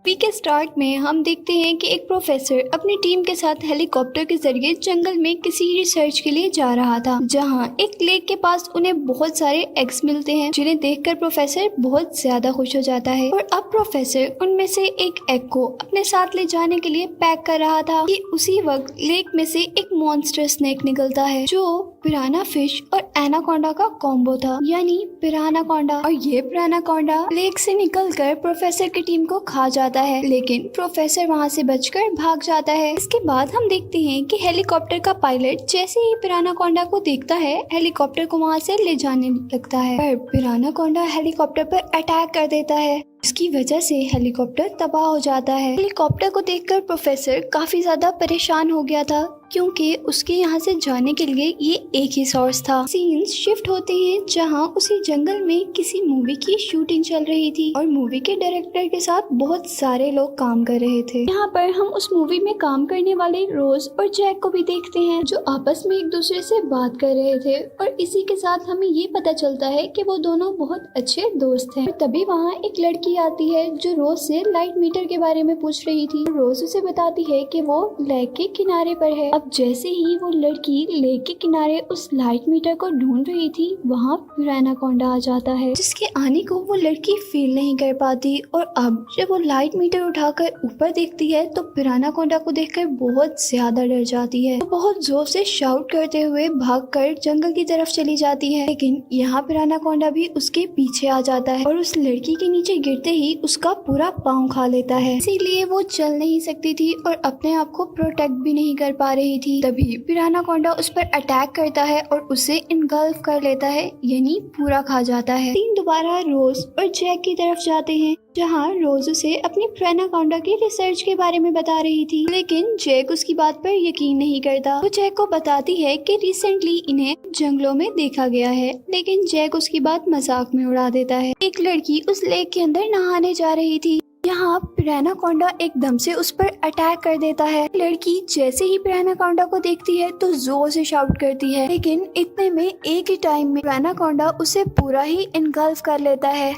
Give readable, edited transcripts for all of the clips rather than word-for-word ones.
Movie के start में हम देखते हैं कि एक प्रोफेसर अपनी टीम के साथ हेलीकॉप्टर के जरिए जंगल में किसी रिसर्च के लिए जा रहा था, जहां एक लेक के पास उन्हें बहुत सारे एग्स मिलते हैं, जिन्हें देखकर प्रोफेसर बहुत ज्यादा खुश हो जाता है। और अब प्रोफेसर उनमें से एक एग को अपने साथ ले जाने के लिए पैक कर रहा था कि उसी वक्त लेक में से एक मॉन्स्टर स्नेक निकलता है, जो पिराना फिश और एनाकोंडा का कॉम्बो था, यानी पिरानाकोंडा। और ये पिरानाकोंडा लेक से निकलकर प्रोफेसर की टीम को खा जाता है, लेकिन प्रोफेसर वहां से बचकर भाग जाता है। इसके बाद हम देखते हैं कि हेलीकॉप्टर का पायलट जैसे ही पिरानाकोंडा को देखता है, हेलीकॉप्टर को वहां से ले जाने लगता है, पर पिरानाकोंडा हेलीकॉप्टर पर अटैक कर देता है। इसकी वजह से हेलीकॉप्टर तबाह हो जाता है। हेलीकॉप्टर को देखकर प्रोफेसर काफी ज्यादा परेशान हो गया था, क्योंकि उसके यहाँ से जाने के लिए ये एक ही सोर्स था। सीन्स शिफ्ट होते हैं जहाँ उसी जंगल में किसी मूवी की शूटिंग चल रही थी और मूवी के डायरेक्टर के साथ बहुत सारे लोग काम कर रहे थे। यहाँ पर हम उस मूवी में काम करने वाले रोज और जैक को भी देखते हैं, जो आपस में एक दूसरे से बात कर रहे थे। और इसी के साथ हमें ये पता चलता है कि वो दोनों बहुत अच्छे दोस्त हैं। तभी वहाँ एक लड़की आती है जो रोज से लाइट मीटर के बारे में पूछ रही थी। रोज उसे बताती है कि वो लेक के किनारे पर है। अब जैसे ही वो लड़की लेक के किनारे उस लाइट मीटर को ढूंढ रही थी, वहाँ पिरानाकोंडा आ जाता है, जिसके आने को वो लड़की फील नहीं कर पाती। और अब जब वो लाइट मीटर उठाकर ऊपर देखती है तो पिरानाकोंडा को देखकर बहुत ज्यादा डर जाती है। वो बहुत जोर से शाउट करते हुए भागकर जंगल की तरफ चली जाती है, लेकिन यहाँ पिरानाकोंडा भी उसके पीछे आ जाता है और उस लड़की के नीचे गिरते ही उसका पूरा पाँव खा लेता है। इसीलिए वो चल नहीं सकती थी और अपने आप को प्रोटेक्ट भी नहीं कर पा रही थी। तभी पिरानाकोंडा उस पर अटैक करता है और उसे इनगल्फ कर लेता है, यानी पूरा खा जाता है। सीन दोबारा रोज और जैक की तरफ जाते हैं, जहाँ रोज उसे अपनी पिरानाकोंडा की रिसर्च के बारे में बता रही थी, लेकिन जैक उसकी बात पर यकीन नहीं करता। वो जैक को बताती है कि रिसेंटली इन्हें जंगलों में देखा गया है, लेकिन जैक उसकी बात मजाक में उड़ा देता है। एक लड़की उस लेक के अंदर नहाने जा रही थी, यहाँ पिरानाकोंडा एकदम से उस पर अटैक कर देता है। लड़की जैसे ही पिरानाकोंडा को देखती है तो जोर से शाउट करती है, लेकिन इतने में एक ही टाइम में पिरानाकोंडा उसे पूरा ही इनगल्फ कर लेता है।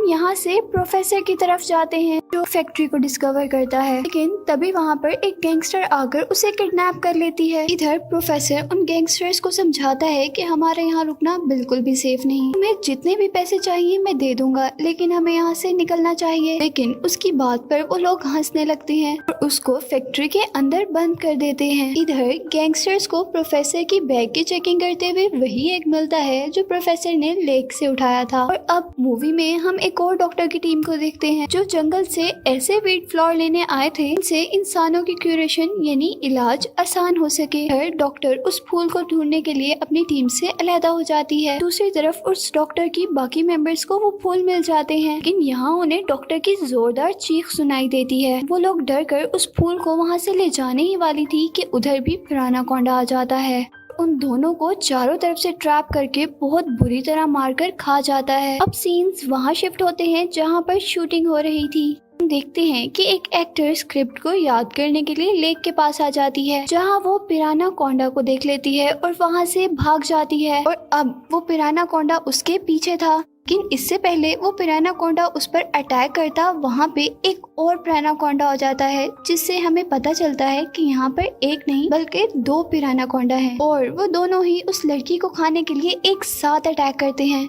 यहाँ से प्रोफेसर की तरफ जाते हैं, जो फैक्ट्री को डिस्कवर करता है, लेकिन तभी वहाँ पर एक गैंगस्टर आकर उसे किडनैप कर लेती है। इधर प्रोफेसर उन गैंगस्टर्स को समझाता है कि हमारे यहाँ रुकना बिल्कुल भी सेफ नहीं, हमें जितने भी पैसे चाहिए मैं दे दूंगा, लेकिन हमें यहाँ से निकलना चाहिए। लेकिन उसकी बात पर वो लोग हंसने लगते हैं और उसको फैक्ट्री के अंदर बंद कर देते हैं। इधर गैंगस्टर्स को प्रोफेसर की बैग की चेकिंग करते हुए वही एग मिलता है जो प्रोफेसर ने लेक से उठाया था। और अब मूवी में हम एक और डॉक्टर की टीम को देखते हैं, जो जंगल से ऐसे वीट फ्लावर लेने आए थे जिनसे इंसानों की क्यूरेशन यानी इलाज आसान हो सके। हर डॉक्टर उस फूल को ढूंढने के लिए अपनी टीम से अलहदा हो जाती है। दूसरी तरफ उस डॉक्टर की बाकी मेंबर्स को वो फूल मिल जाते हैं, लेकिन यहाँ उन्हें डॉक्टर की जोरदार चीख सुनाई देती है। वो लोग डर कर उस फूल को वहाँ से ले जाने ही वाली थी कि उधर भी पिरानाकोंडा आ जाता है। उन दोनों को चारों तरफ से ट्रैप करके बहुत बुरी तरह मारकर खा जाता है। अब सीन्स वहाँ शिफ्ट होते हैं जहाँ पर शूटिंग हो रही थी। हम देखते हैं कि एक एक्टर स्क्रिप्ट को याद करने के लिए लेक के पास आ जाती है, जहाँ वो पिरानाकोंडा को देख लेती है और वहाँ से भाग जाती है। और अब वो पिरानाकोंडा उसके पीछे था, लेकिन इससे पहले वो पिरानाकोंडा उस पर अटैक करता, वहाँ पे एक और पिरानाकोंडा हो जाता है, जिससे हमें पता चलता है कि यहाँ पर एक नहीं बल्कि दो पिरानाकोंडा हैं और वो दोनों ही उस लड़की को खाने के लिए एक साथ अटैक करते हैं,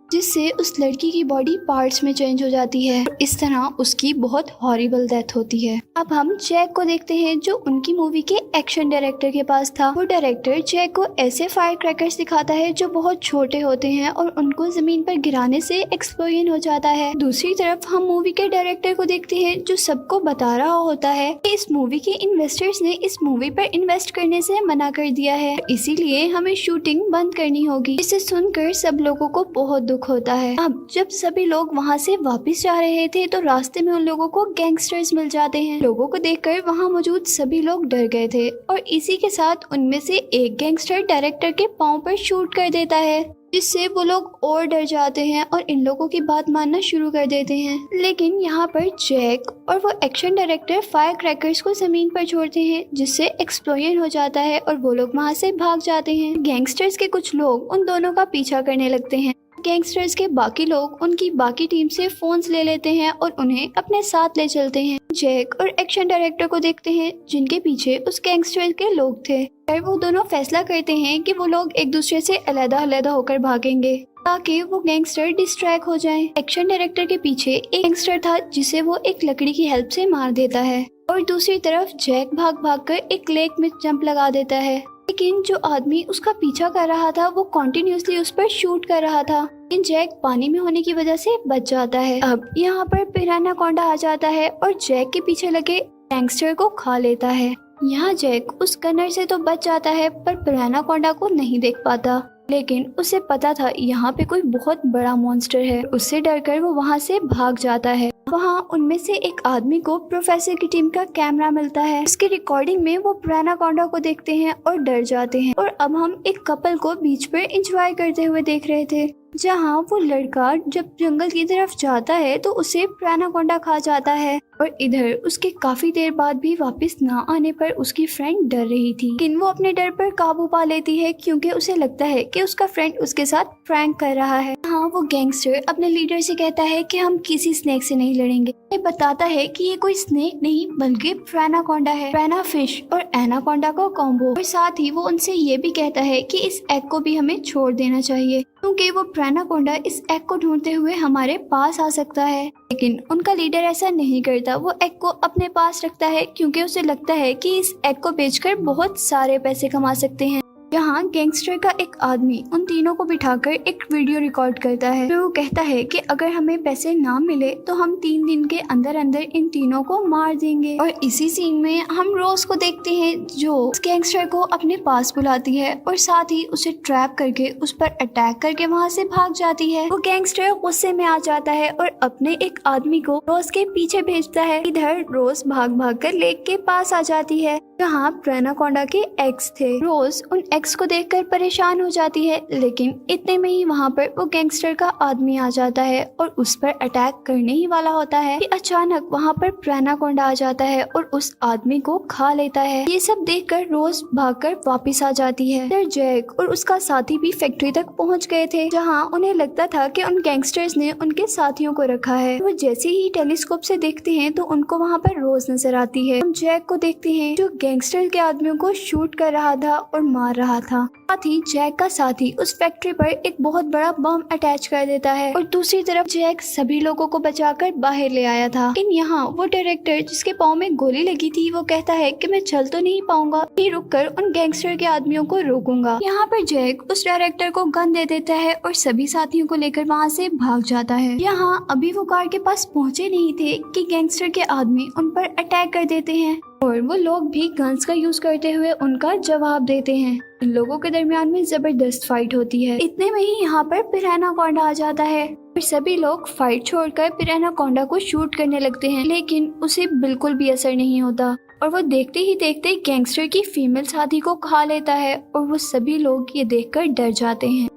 जिससे उस लड़की की बॉडी पार्ट्स में चेंज हो जाती है। इस तरह उसकी बहुत हॉरिबल डेथ होती है। अब हम जैक को देखते हैं, जो उनकी मूवी के एक्शन डायरेक्टर के पास था। वो डायरेक्टर जैक को ऐसे फायर क्रैकर्स दिखाता है जो बहुत छोटे होते हैं और उनको जमीन पर गिराने से एक्सप्लोजन हो जाता है। दूसरी तरफ हम मूवी के डायरेक्टर को देखते हैं, जो सबको बता रहा होता है कि इस मूवी के इन्वेस्टर्स ने इस मूवी पर इन्वेस्ट करने से मना कर दिया है, इसीलिए हमें शूटिंग बंद करनी होगी। इसे सुनकर सब लोगों को बहुत दुख होता है। अब जब सभी लोग वहाँ से वापस जा रहे थे तो रास्ते में उन लोगों को गैंगस्टर्स मिल जाते हैं। लोगों को देखकर वहाँ मौजूद सभी लोग डर गए थे और इसी के साथ उनमें से एक गैंगस्टर डायरेक्टर के पाँव पर शूट कर देता है, जिससे वो लोग और डर जाते हैं और इन लोगों की बात मानना शुरू कर देते हैं। लेकिन यहाँ पर जैक और वो एक्शन डायरेक्टर फायर क्रैकर्स को जमीन पर छोड़ते हैं, जिससे एक्सप्लोजन हो जाता है और वो लोग वहाँ से भाग जाते हैं। गैंगस्टर्स के कुछ लोग उन दोनों का पीछा करने लगते हैं, गैंगस्टर्स के बाकी लोग उनकी बाकी टीम से फोन्स ले लेते हैं और उन्हें अपने साथ ले चलते हैं। जैक और एक्शन डायरेक्टर को देखते हैं जिनके पीछे उस गैंगस्टर के लोग थे। फिर वो दोनों फैसला करते हैं कि वो लोग एक दूसरे से अलग-अलग होकर भागेंगे ताकि वो गैंगस्टर डिस्ट्रैक्ट हो जाएं। एक्शन डायरेक्टर के पीछे एक गैंगस्टर था जिसे वो एक लकड़ी की हेल्प से मार देता है और दूसरी तरफ जैक भाग भाग कर एक लेक में जंप लगा देता है। लेकिन जो आदमी उसका पीछा कर रहा था वो कॉन्टिन्यूसली उस पर शूट कर रहा था, लेकिन जैक पानी में होने की वजह से बच जाता है। अब यहाँ पर पिरान्हाकोंडा आ जाता है और जैक के पीछे लगे गैंगस्टर को खा लेता है। यहाँ जैक उस गनर से तो बच जाता है पर पिरान्हाकोंडा को नहीं देख पाता, लेकिन उसे पता था यहाँ पे कोई बहुत बड़ा मॉन्स्टर है। उससे डरकर वो वहाँ से भाग जाता है। वहाँ उनमें से एक आदमी को प्रोफेसर की टीम का कैमरा मिलता है। उसकी रिकॉर्डिंग में वो पिरान्हाकोंडा को देखते हैं और डर जाते हैं। और अब हम एक कपल को बीच पर एंजॉय करते हुए देख रहे थे, जहाँ वो लड़का जब जंगल की तरफ जाता है तो उसे पिरान्हाकोंडा खा जाता है और इधर उसके काफी देर बाद भी वापस ना आने पर उसकी फ्रेंड डर रही थी, लेकिन वो अपने डर पर काबू पा लेती है क्योंकि उसे लगता है कि उसका फ्रेंड उसके साथ प्रैंक कर रहा है। हाँ, वो गैंगस्टर अपने लीडर से कहता है कि हम किसी स्नेक से नहीं लड़ेंगे। ये बताता है कि ये कोई स्नेक नहीं बल्कि पिरान्हाकोंडा है, पिरान्हा फिश और एनाकोंडा का कॉम्बो। और साथ ही वो उनसे ये भी कहता है कि इस एग को भी हमें छोड़ देना चाहिए क्योंकि वो पिरान्हाकोंडा इस एग को ढूंढते हुए हमारे पास आ सकता है। लेकिन उनका लीडर ऐसा नहीं करता, वो एग को अपने पास रखता है क्योंकि उसे लगता है कि इस एग को बेचकर बहुत सारे पैसे कमा सकते हैं। यहाँ गैंगस्टर का एक आदमी उन तीनों को बिठाकर एक वीडियो रिकॉर्ड करता है। फिर वो कहता है कि अगर हमें पैसे ना मिले तो हम 3 दिन के अंदर अंदर इन तीनों को मार देंगे। और इसी सीन में हम रोज को देखते हैं जो उस गैंगस्टर को अपने पास बुलाती है और साथ ही उसे ट्रैप करके उस पर अटैक करके वहाँ से भाग जाती है। वो गैंगस्टर गुस्से में आ जाता है और अपने एक आदमी को रोज के पीछे भेजता है। इधर रोज भाग भाग कर लेक के पास आ जाती है जहाँ पिरान्हाकोंडा के एग्स थे। रोज उन एग्स को देखकर परेशान हो जाती है, लेकिन इतने में ही वहाँ पर वो गैंगस्टर का आदमी आ जाता है और उस पर अटैक करने ही वाला होता है कि अचानक वहाँ पर पिरान्हाकोंडा आ जाता है और उस आदमी को खा लेता है। ये सब देखकर रोज भागकर वापस आ जाती है। फिर जैक और उसका साथी भी फैक्ट्री तक पहुँच गए थे जहाँ उन्हें लगता था कि उन गैंगस्टर्स ने उनके साथियों को रखा है। वो जैसे ही टेलीस्कोप से देखते हैं तो उनको वहाँ पर रोज नजर आती है। हम जैक को देखते हैं जो गैंगस्टर के आदमियों को शूट कर रहा था और मार रहा था। साथ ही जैक का साथी उस फैक्ट्री पर एक बहुत बड़ा बम अटैच कर देता है और दूसरी तरफ जैक सभी लोगों को बचाकर बाहर ले आया था। लेकिन यहाँ वो डायरेक्टर जिसके पाँव में गोली लगी थी वो कहता है कि मैं चल तो नहीं पाऊंगा, ही रुककर उन गैंगस्टर के आदमियों को रोकूंगा। यहाँ पर जैक उस डायरेक्टर को गन दे देता है और सभी साथियों को लेकर वहाँ से भाग जाता है। यहाँ अभी वो कार के पास पहुँचे नहीं थे कि गैंगस्टर के आदमी उन पर अटैक कर देते हैं और वो लोग भी गन्स का यूज करते हुए उनका जवाब देते हैं। इन लोगों के दरमियान में जबरदस्त फाइट होती है। इतने में ही यहाँ पर पिरान्हाकोंडा आ जाता है और सभी लोग फाइट छोड़कर पिरान्हाकोंडा को शूट करने लगते हैं, लेकिन उसे बिल्कुल भी असर नहीं होता और वो देखते ही देखते गैंगस्टर की फीमेल साथी को खा लेता है और वो सभी लोग ये देखकर डर जाते हैं।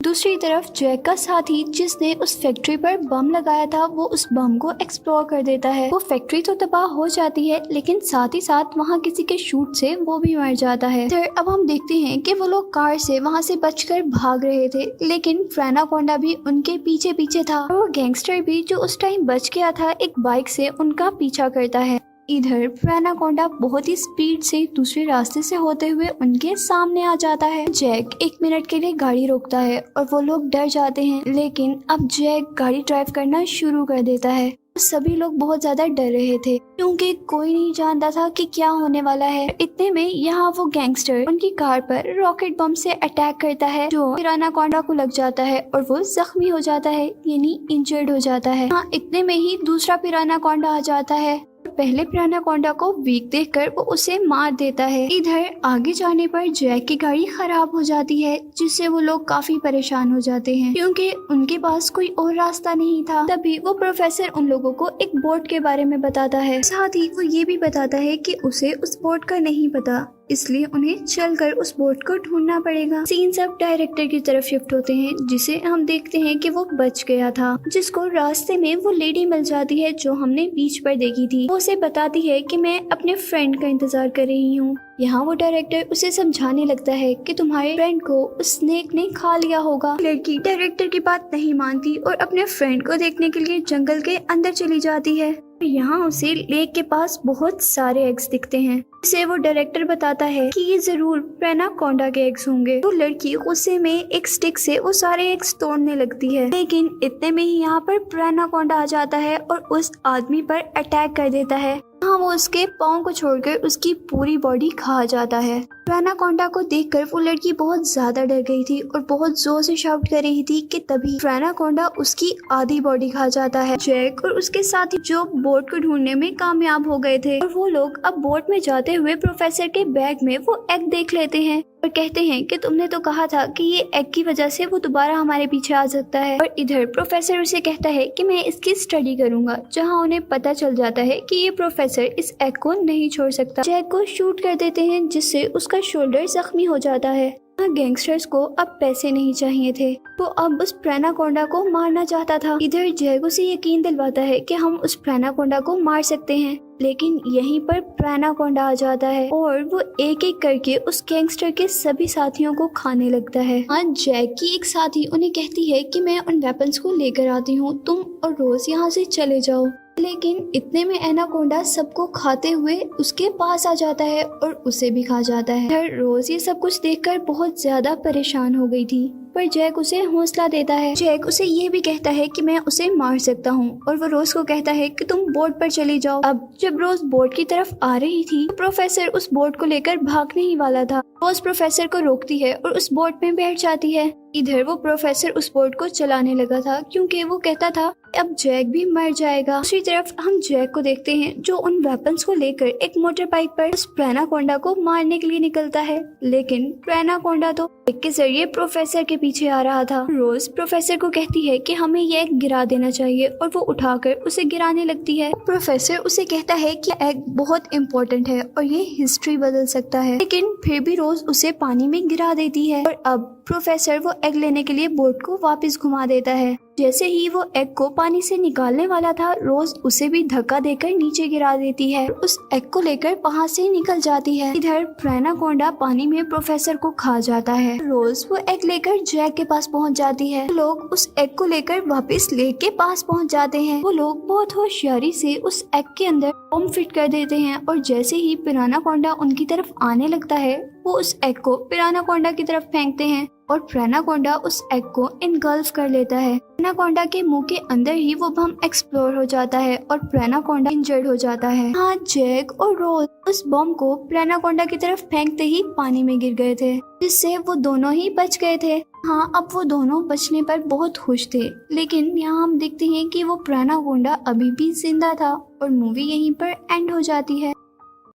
दूसरी तरफ जैक का साथी जिसने उस फैक्ट्री पर बम लगाया था वो उस बम को एक्सप्लोर कर देता है। वो फैक्ट्री तो तबाह हो जाती है लेकिन साथ ही साथ वहाँ किसी के शूट से वो भी मर जाता है। फिर अब हम देखते हैं कि वो लोग कार से वहाँ से बचकर भाग रहे थे, लेकिन पिरान्हाकोंडा भी उनके पीछे पीछे था और वो गैंगस्टर भी जो उस टाइम बच गया था एक बाइक से उनका पीछा करता है। इधर पिरान्हाकोंडा बहुत ही स्पीड से दूसरे रास्ते से होते हुए उनके सामने आ जाता है। जैक 1 मिनट के लिए गाड़ी रोकता है और वो लोग डर जाते हैं, लेकिन अब जैक गाड़ी ड्राइव करना शुरू कर देता है। सभी लोग बहुत ज्यादा डर रहे थे क्योंकि कोई नहीं जानता था कि क्या होने वाला है। इतने में यहाँ वो गैंगस्टर उनकी कार पर रॉकेट बम से अटैक करता है जो पिरान्हाकोंडा को लग जाता है और वो जख्मी हो जाता है, यानी इंजर्ड हो जाता है। हाँ, इतने में ही दूसरा पिरान्हाकोंडा आ जाता है। पहले पिरान्हाकोंडा को वीक देखकर वो उसे मार देता है। इधर आगे जाने पर जैक की गाड़ी खराब हो जाती है जिससे वो लोग काफी परेशान हो जाते हैं क्योंकि उनके पास कोई और रास्ता नहीं था। तभी वो प्रोफेसर उन लोगों को एक बोट के बारे में बताता है। साथ ही वो ये भी बताता है कि उसे उस बोट का नहीं पता, इसलिए उन्हें चलकर उस बोट को ढूंढना पड़ेगा। सीन सब डायरेक्टर की तरफ शिफ्ट होते हैं जिसे हम देखते हैं कि वो बच गया था, जिसको रास्ते में वो लेडी मिल जाती है जो हमने बीच पर देखी थी। वो उसे बताती है कि मैं अपने फ्रेंड का इंतजार कर रही हूँ। यहाँ वो डायरेक्टर उसे समझाने लगता है कि तुम्हारे फ्रेंड को उस स्नेक ने खा लिया होगा। लड़की डायरेक्टर की बात नहीं मानती और अपने फ्रेंड को देखने के लिए जंगल के अंदर चली जाती है। यहाँ उसे लेक के पास बहुत सारे एग्स दिखते हैं। इसे वो डायरेक्टर बताता है कि ये जरूर प्रेनाकोंडा के एग्स होंगे। तो लड़की गुस्से में एक स्टिक से वो सारे एग्स तोड़ने लगती है, लेकिन इतने में ही यहाँ पर प्रेनाकोंडा आ जाता है और उस आदमी पर अटैक कर देता है। हाँ, वो उसके पाँव को छोड़कर उसकी पूरी बॉडी खा जाता है। प्रेनाकोंडा को देखकर वो लड़की बहुत ज्यादा डर गई थी और बहुत जोर से शाउट कर रही थी कि तभी प्रेनाकोंडा उसकी आधी बॉडी खा जाता है। जैक और उसके साथी जो बोट को ढूंढने में कामयाब हो गए थे और वो लोग अब बोट में जाते हुए प्रोफेसर के बैग में वो एग देख लेते हैं और कहते हैं कि तुमने तो कहा था कि ये एग की वजह से वो दोबारा हमारे पीछे आ सकता है। और इधर प्रोफेसर उसे कहता है कि मैं इसकी स्टडी करूंगा, जहां उन्हें पता चल जाता है कि ये प्रोफेसर इस एग को नहीं छोड़ सकता। जैक को शूट कर देते हैं जिससे उसका शोल्डर जख्मी हो जाता है। गैंगस्टर्स को अब पैसे नहीं चाहिए थे, वो अब उस प्रेनाकोंडा को मारना चाहता था। इधर जैक उसे यकीन दिलवाता है कि हम उस प्रेनाकोंडा को मार सकते हैं, लेकिन यहीं पर प्रेनाकोंडा आ जाता है और वो एक एक करके उस गैंगस्टर के सभी साथियों को खाने लगता है। जैक की एक साथी उन्हें कहती है कि मैं उन वेपन्स को लेकर आती हूँ, तुम और रोज यहाँ से चले जाओ। लेकिन इतने में एनाकोंडा सबको खाते हुए उसके पास आ जाता है और उसे भी खा जाता है। रोज ये सब कुछ देखकर बहुत ज्यादा परेशान हो गई थी, पर जैक उसे हौसला देता है। जैक उसे ये भी कहता है कि मैं उसे मार सकता हूँ और वो रोज को कहता है कि तुम बोट पर चली जाओ। अब जब रोज बोट की तरफ आ रही थी तो प्रोफेसर उस बोट को लेकर भागने ही वाला था। रोज प्रोफेसर को रोकती है और उस बोट में बैठ जाती है। इधर वो प्रोफेसर उस बोट को चलाने लगा था क्योंकि वो कहता था अब जैक भी मर जाएगा। दूसरी तरफ हम जैक को देखते हैं जो उन वेपन्स को लेकर एक मोटर बाइक पर उस प्रेनाकोंडा को मारने के लिए निकलता है, लेकिन प्रेनाकोंडा तो एक के जरिए प्रोफेसर के पीछे आ रहा था। रोज प्रोफेसर को कहती है कि हमें ये एग गिरा देना चाहिए और वो उठाकर उसे गिराने लगती है। प्रोफेसर उसे कहता है कि एग बहुत इम्पोर्टेंट है और ये हिस्ट्री बदल सकता है, लेकिन फिर भी रोज उसे पानी में गिरा देती है और अब प्रोफेसर वो एग लेने के लिए बोट को वापस घुमा देता है। जैसे ही वो एग को पानी से निकालने वाला था, रोज उसे भी धक्का देकर नीचे गिरा देती है, उस एग को लेकर वहाँ से निकल जाती है। इधर प्रेनाकोंडा पानी में प्रोफेसर को खा जाता है। रोज वो एग लेकर जैक के पास पहुँच जाती है। लोग उस एग को लेकर वापस लेक के पास पहुँच जाते हैं। वो लोग बहुत होशियारी से उस एग के अंदर बम फिट कर देते हैं और जैसे ही प्रेनाकोंडा उनकी तरफ आने लगता है, वो उस एग को प्रेनाकोंडा की तरफ फेंकते हैं और प्रेनाकोंडा उस एग को इनगल्फ कर लेता है। प्रेनाकोंडा के मुंह के अंदर ही वो बम एक्सप्लोर हो जाता है और प्रेनाकोंडा इंजर्ड हो जाता है। हाँ, जैक और रोज उस बम को प्रेनाकोंडा की तरफ फेंकते ही पानी में गिर गए थे, जिससे वो दोनों ही बच गए थे। हाँ, अब वो दोनों बचने पर बहुत खुश थे, लेकिन यहाँ हम देखते हैं कि वो प्रेनाकोंडा अभी भी जिंदा था और मूवी यहीं पर एंड हो जाती है।